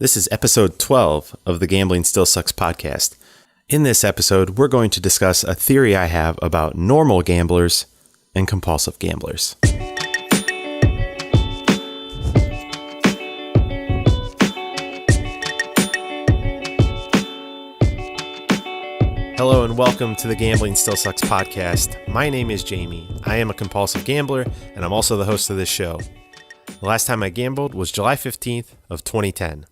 This is episode 12 of the Gambling Still Sucks podcast. In this episode, we're going to discuss a theory I have about normal gamblers and compulsive gamblers. Hello and welcome to the Gambling Still Sucks podcast. My name is Jamie. I am a compulsive gambler and I'm also the host of this show. The last time I gambled was July 15th of 2010.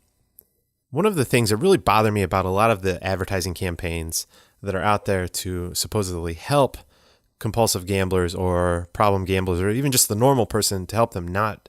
One of the things that really bother me about a lot of the advertising campaigns that are out there to supposedly help compulsive gamblers or problem gamblers, or even just the normal person to help them not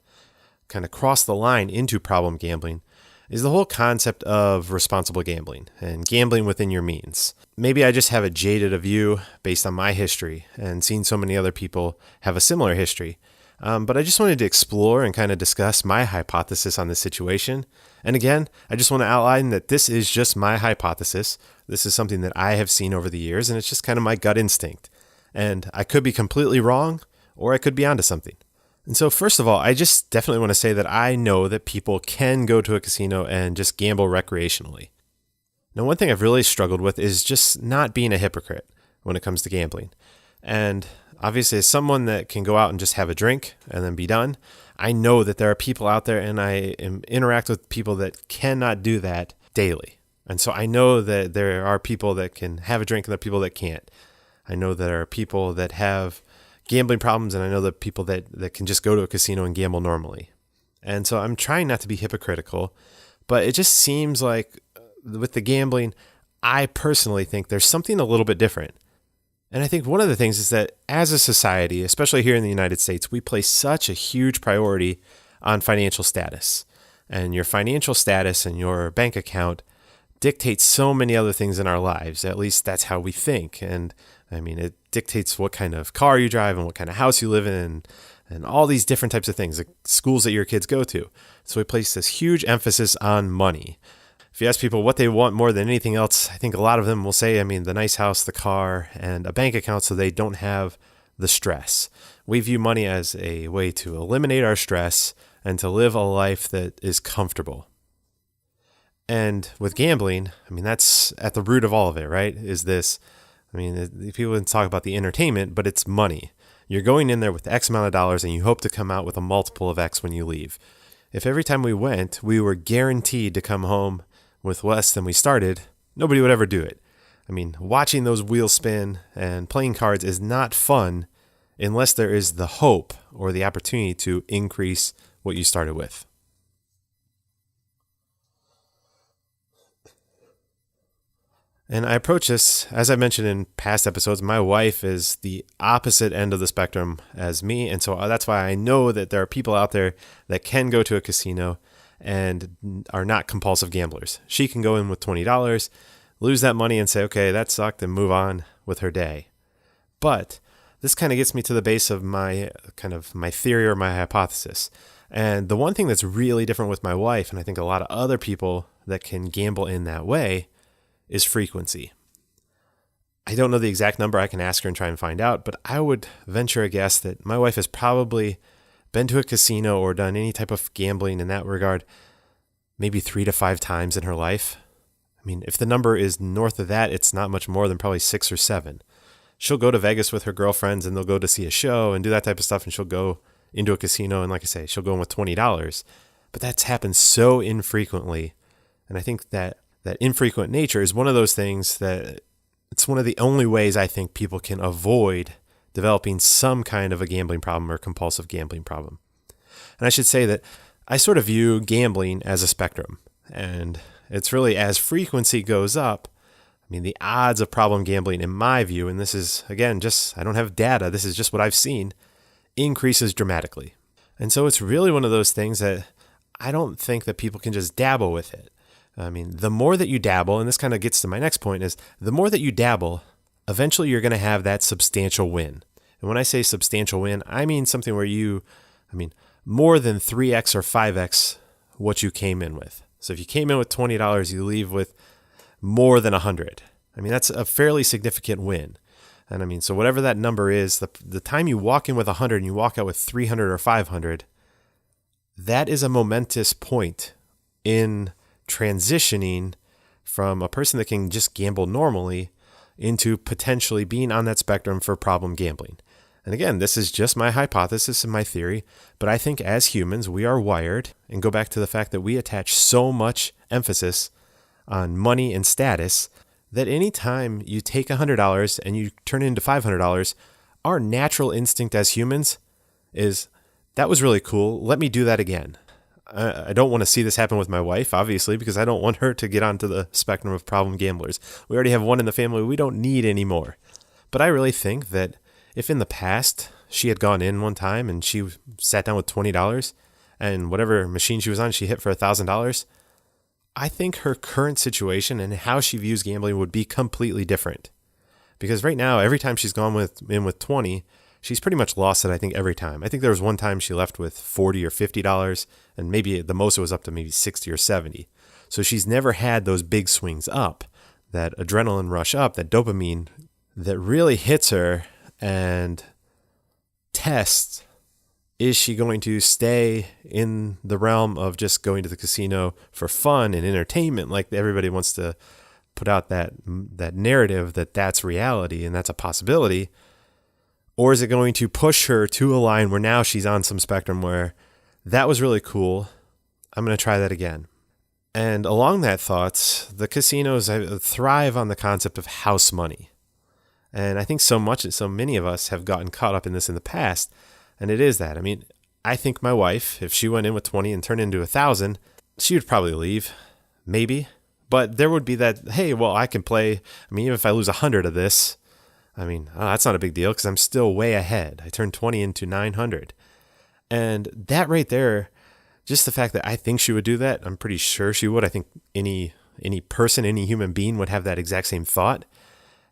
kind of cross the line into problem gambling, is the whole concept of responsible gambling and gambling within your means. Maybe I just have a jaded view based on my history and seen so many other people have a similar history. But I just wanted to explore and kind of discuss my hypothesis on this situation. And again, I just want to outline that this is just my hypothesis. This is something that I have seen over the years, and it's just kind of my gut instinct. And I could be completely wrong, or I could be onto something. And so first of all, I just definitely want to say that I know that people can go to a casino and just gamble recreationally. Now, one thing I've really struggled with is just not being a hypocrite when it comes to gambling. And obviously, as someone that can go out and just have a drink and then be done, I know that there are people out there, and I interact with people that cannot do that daily. And so I know that there are people that can have a drink and there are people that can't. I know there are people that have gambling problems, and I know that people that can just go to a casino and gamble normally. And so I'm trying not to be hypocritical, but it just seems like with the gambling, I personally think there's something a little bit different. And I think one of the things is that as a society, especially here in the United States, we place such a huge priority on financial status. And your financial status and your bank account dictates so many other things in our lives. At least that's how we think. And I mean, it dictates what kind of car you drive and what kind of house you live in and all these different types of things, the schools that your kids go to. So we place this huge emphasis on money. If you ask people what they want more than anything else, I think a lot of them will say, the nice house, the car, and a bank account so they don't have the stress. We view money as a way to eliminate our stress and to live a life that is comfortable. And with gambling, that's at the root of all of it, right? Is this, people talk about the entertainment, but it's money. You're going in there with X amount of dollars and you hope to come out with a multiple of X when you leave. If every time we went, we were guaranteed to come home with less than we started, nobody would ever do it. Watching those wheels spin and playing cards is not fun unless there is the hope or the opportunity to increase what you started with. And I approach this, as I mentioned in past episodes, my wife is the opposite end of the spectrum as me. And so that's why I know that there are people out there that can go to a casino and are not compulsive gamblers. She can go in with $20, lose that money and say, okay, that sucked, and move on with her day. But this kind of gets me to the base of my theory or my hypothesis. And the one thing that's really different with my wife, and I think a lot of other people that can gamble in that way, is frequency. I don't know the exact number. I can ask her and try and find out, but I would venture a guess that my wife has probably been to a casino or done any type of gambling in that regard maybe 3 to 5 times in her life. If the number is north of that, it's not much more than probably 6 or 7. She'll go to Vegas with her girlfriends and they'll go to see a show and do that type of stuff, and she'll go into a casino and, like I say, she'll go in with $20. But that's happened so infrequently. And I think that infrequent nature is one of those things that it's one of the only ways I think people can avoid developing some kind of a gambling problem or compulsive gambling problem. And I should say that I sort of view gambling as a spectrum. And it's really, as frequency goes up, the odds of problem gambling, in my view, and this is, again, I don't have data, this is just what I've seen, increases dramatically. And so it's really one of those things that I don't think that people can just dabble with it. The more that you dabble, and this kind of gets to my next point, is the more that you dabble, eventually you're going to have that substantial win. And when I say substantial win, I mean something where more than 3x or 5x what you came in with. So if you came in with $20, you leave with more than 100. That's a fairly significant win. And so whatever that number is, the time you walk in with 100 and you walk out with 300 or 500, that is a momentous point in transitioning from a person that can just gamble normally into potentially being on that spectrum for problem gambling. And again, this is just my hypothesis and my theory, but I think as humans, we are wired, and go back to the fact that we attach so much emphasis on money and status that anytime you take $100 and you turn it into $500, our natural instinct as humans is, that was really cool. Let me do that again. I don't want to see this happen with my wife, obviously, because I don't want her to get onto the spectrum of problem gamblers. We already have one in the family. We don't need any more. But I really think that if in the past she had gone in one time and she sat down with $20 and whatever machine she was on, she hit for $1,000, I think her current situation and how she views gambling would be completely different. Because right now, every time she's gone in with 20, she's pretty much lost it, I think, every time. I think there was one time she left with $40 or $50, and maybe the most it was up to maybe 60 or 70. So she's never had those big swings up, that adrenaline rush up, that dopamine that really hits her and tests, is she going to stay in the realm of just going to the casino for fun and entertainment, like everybody wants to put out that narrative that that's reality and that's a possibility? Or is it going to push her to a line where now she's on some spectrum where that was really cool, I'm going to try that again? And along that thoughts, the casinos thrive on the concept of house money. And I think so many of us have gotten caught up in this in the past. And it is that. I mean, I think my wife, if she went in with 20 and turned into 1,000, she would probably leave, maybe. But there would be that, hey, well, I can play. I mean, even if I lose 100 of this, I mean, that's not a big deal because I'm still way ahead. I turned 20 into 900. And that right there, just the fact that I think she would do that, I'm pretty sure she would. I think any person, any human being would have that exact same thought.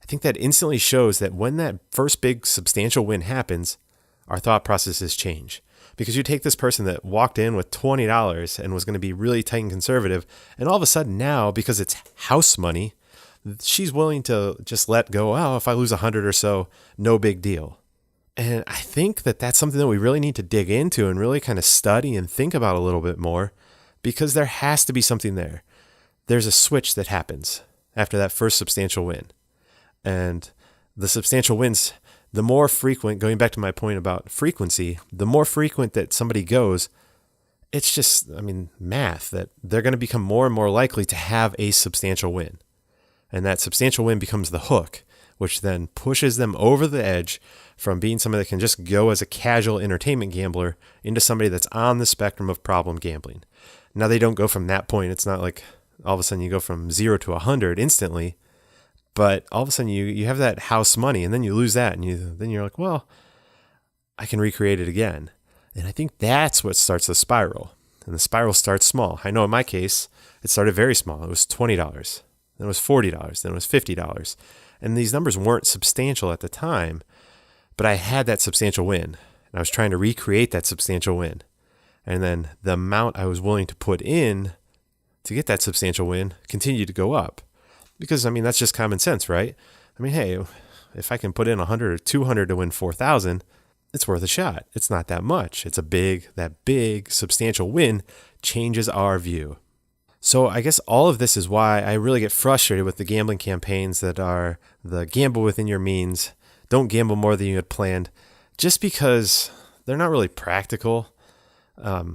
I think that instantly shows that when that first big substantial win happens, our thought processes change. Because you take this person that walked in with $20 and was going to be really tight and conservative, and all of a sudden now, because it's house money, she's willing to just let go. Oh, if I lose 100 or so, no big deal. And I think that that's something that we really need to dig into and really kind of study and think about a little bit more, because there has to be something there. There's a switch that happens after that first substantial win. And the substantial wins, the more frequent, going back to my point about frequency, the more frequent that somebody goes, it's just, math, that they're going to become more and more likely to have a substantial win. And that substantial win becomes the hook, which then pushes them over the edge from being somebody that can just go as a casual entertainment gambler into somebody that's on the spectrum of problem gambling. Now, they don't go from that point. It's not like all of a sudden you go from 0 to 100 instantly. But all of a sudden you have that house money, and then you lose that, and then you're like, well, I can recreate it again. And I think that's what starts the spiral. And the spiral starts small. I know in my case, it started very small. It was $20, then it was $40, then it was $50. And these numbers weren't substantial at the time, but I had that substantial win. And I was trying to recreate that substantial win. And then the amount I was willing to put in to get that substantial win continued to go up. Because, that's just common sense, right? Hey, if I can put in 100 or 200 to win 4,000, it's worth a shot. It's not that much. That big, substantial win changes our view. So I guess all of this is why I really get frustrated with the gambling campaigns that are the gamble within your means, don't gamble more than you had planned, just because they're not really practical. I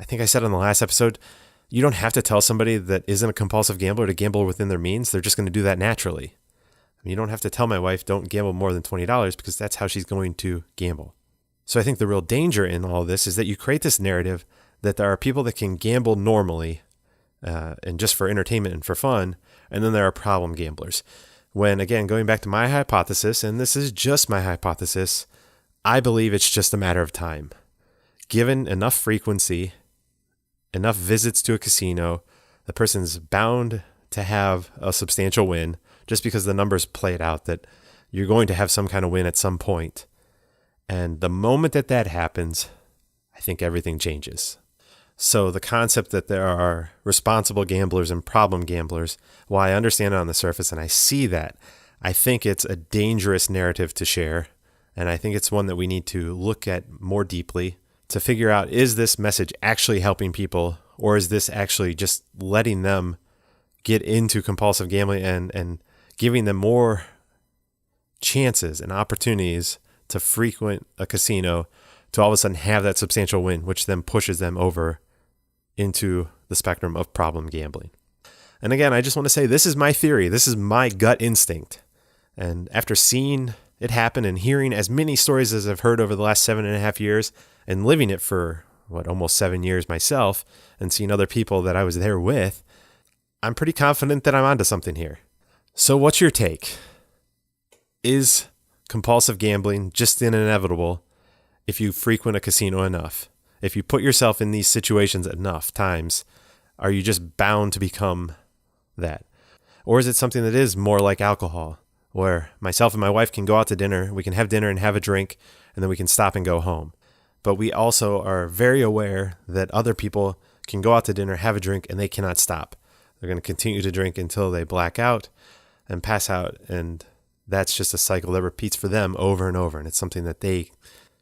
think I said on the last episode, you don't have to tell somebody that isn't a compulsive gambler to gamble within their means. They're just going to do that naturally. You don't have to tell my wife, don't gamble more than $20, because that's how she's going to gamble. So I think the real danger in all this is that you create this narrative that there are people that can gamble normally and just for entertainment and for fun, and then there are problem gamblers. When, again, going back to my hypothesis, and this is just my hypothesis, I believe it's just a matter of time. Given enough frequency, enough visits to a casino, the person's bound to have a substantial win just because the numbers play it out that you're going to have some kind of win at some point. And the moment that happens, I think everything changes. So the concept that there are responsible gamblers and problem gamblers, while I understand it on the surface and I see that, I think it's a dangerous narrative to share. And I think it's one that we need to look at more deeply to figure out, is this message actually helping people, Or is this actually just letting them get into compulsive gambling and giving them more chances and opportunities to frequent a casino to all of a sudden have that substantial win, which then pushes them over into the spectrum of problem gambling? And again, I just want to say this is my theory. This is my gut instinct. And after seeing it happen and hearing as many stories as I've heard over the last 7.5 years and living it for almost 7 years myself and seeing other people that I was there with, I'm pretty confident that I'm onto something here. So what's your take? Is compulsive gambling just inevitable if you frequent a casino enough? If you put yourself in these situations enough times, are you just bound to become that? Or is it something that is more like alcohol, where myself and my wife can go out to dinner, we can have dinner and have a drink, and then we can stop and go home? But we also are very aware that other people can go out to dinner, have a drink, and they cannot stop. They're going to continue to drink until they black out and pass out, and that's just a cycle that repeats for them over and over, and it's something that they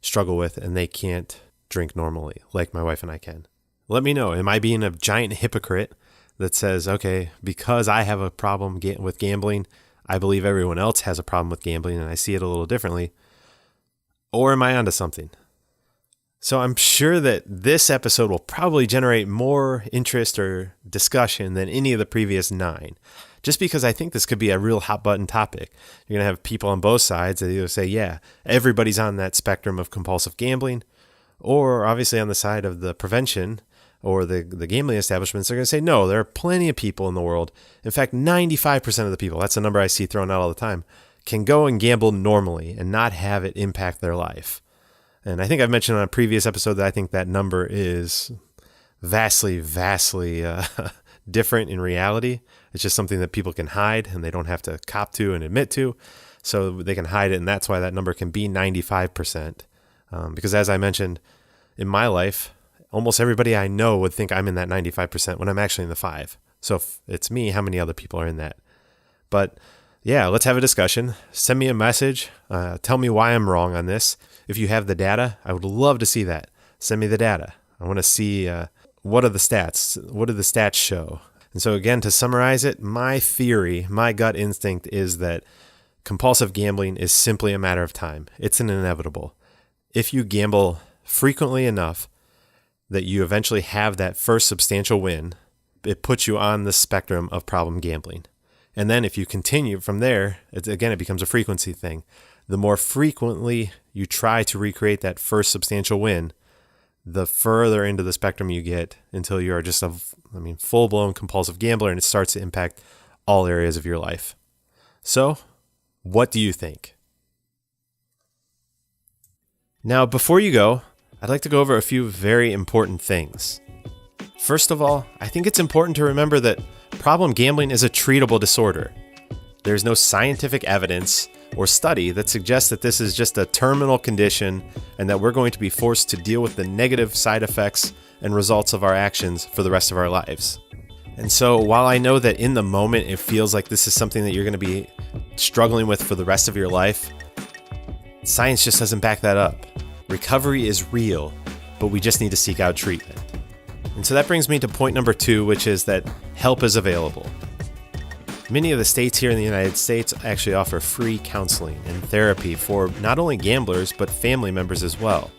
struggle with, and they can't drink normally like my wife and I can. Let me know, am I being a giant hypocrite that says, okay, because I have a problem with gambling, I believe everyone else has a problem with gambling and I see it a little differently? Or am I onto something? So I'm sure that this episode will probably generate more interest or discussion than any of the previous 9, just because I think this could be a real hot button topic. You're going to have people on both sides that either say, yeah, everybody's on that spectrum of compulsive gambling, or obviously on the side of the prevention or the gambling establishments, they're going to say, no, there are plenty of people in the world. In fact, 95% of the people, that's a number I see thrown out all the time, can go and gamble normally and not have it impact their life. And I think I've mentioned on a previous episode that I think that number is vastly different in reality. It's just something that people can hide and they don't have to cop to and admit to. So they can hide it, and that's why that number can be 95%. Because as I mentioned, in my life, almost everybody I know would think I'm in that 95% when I'm actually in the 5. So if it's me, how many other people are in that? But yeah, let's have a discussion. Send me a message. Tell me why I'm wrong on this. If you have the data, I would love to see that. Send me the data. I want to see what are the stats? What do the stats show? And so again, to summarize it, my theory, my gut instinct is that compulsive gambling is simply a matter of time. It's an inevitable. If you gamble frequently enough that you eventually have that first substantial win, it puts you on the spectrum of problem gambling. And then if you continue from there, it becomes a frequency thing. The more frequently you try to recreate that first substantial win, the further into the spectrum you get until you are just a full-blown compulsive gambler, and it starts to impact all areas of your life. So, what do you think? Now, before you go, I'd like to go over a few very important things. First of all, I think it's important to remember that problem gambling is a treatable disorder. There's no scientific evidence or study that suggests that this is just a terminal condition and that we're going to be forced to deal with the negative side effects and results of our actions for the rest of our lives. And so while I know that in the moment it feels like this is something that you're going to be struggling with for the rest of your life, science just doesn't back that up. Recovery is real, but we just need to seek out treatment. And so that brings me to point number 2, which is that help is available. Many of the states here in the United States actually offer free counseling and therapy for not only gamblers, but family members as well.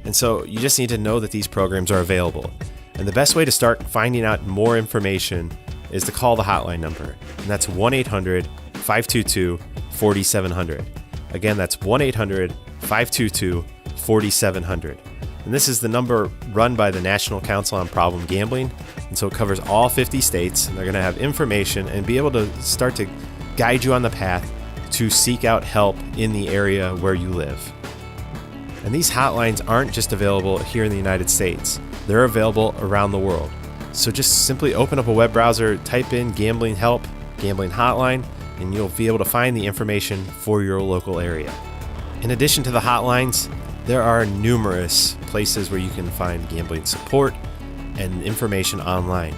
And so you just need to know that these programs are available. And the best way to start finding out more information is to call the hotline number. And that's 1-800-522-4700. Again, that's 1-800-522-4700. And this is the number run by the National Council on Problem Gambling. And so it covers all 50 states. And they're going to have information and be able to start to guide you on the path to seek out help in the area where you live. And these hotlines aren't just available here in the United States. They're available around the world. So just simply open up a web browser, type in gambling help, gambling hotline, and you'll be able to find the information for your local area. In addition to the hotlines, there are numerous places where you can find gambling support and information online.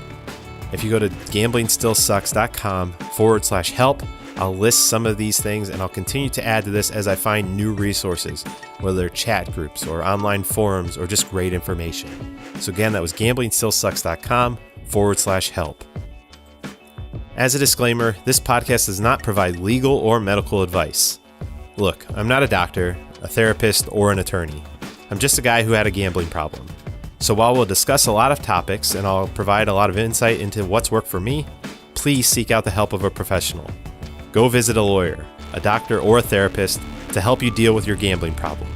If you go to gamblingstillsucks.com/help, I'll list some of these things, and I'll continue to add to this as I find new resources, whether they're chat groups or online forums or just great information. So again, that was gamblingstillsucks.com/help. As a disclaimer, this podcast does not provide legal or medical advice. Look, I'm not a doctor, a therapist, or an attorney. I'm just a guy who had a gambling problem. So while we'll discuss a lot of topics and I'll provide a lot of insight into what's worked for me, please seek out the help of a professional. Go visit a lawyer, a doctor, or a therapist to help you deal with your gambling problem.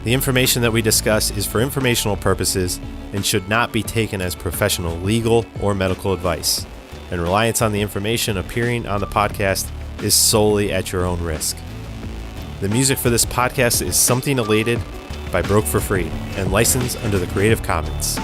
The information that we discuss is for informational purposes and should not be taken as professional legal or medical advice. And reliance on the information appearing on the podcast is solely at your own risk. The music for this podcast is Something Elated by Broke for Free and licensed under the Creative Commons.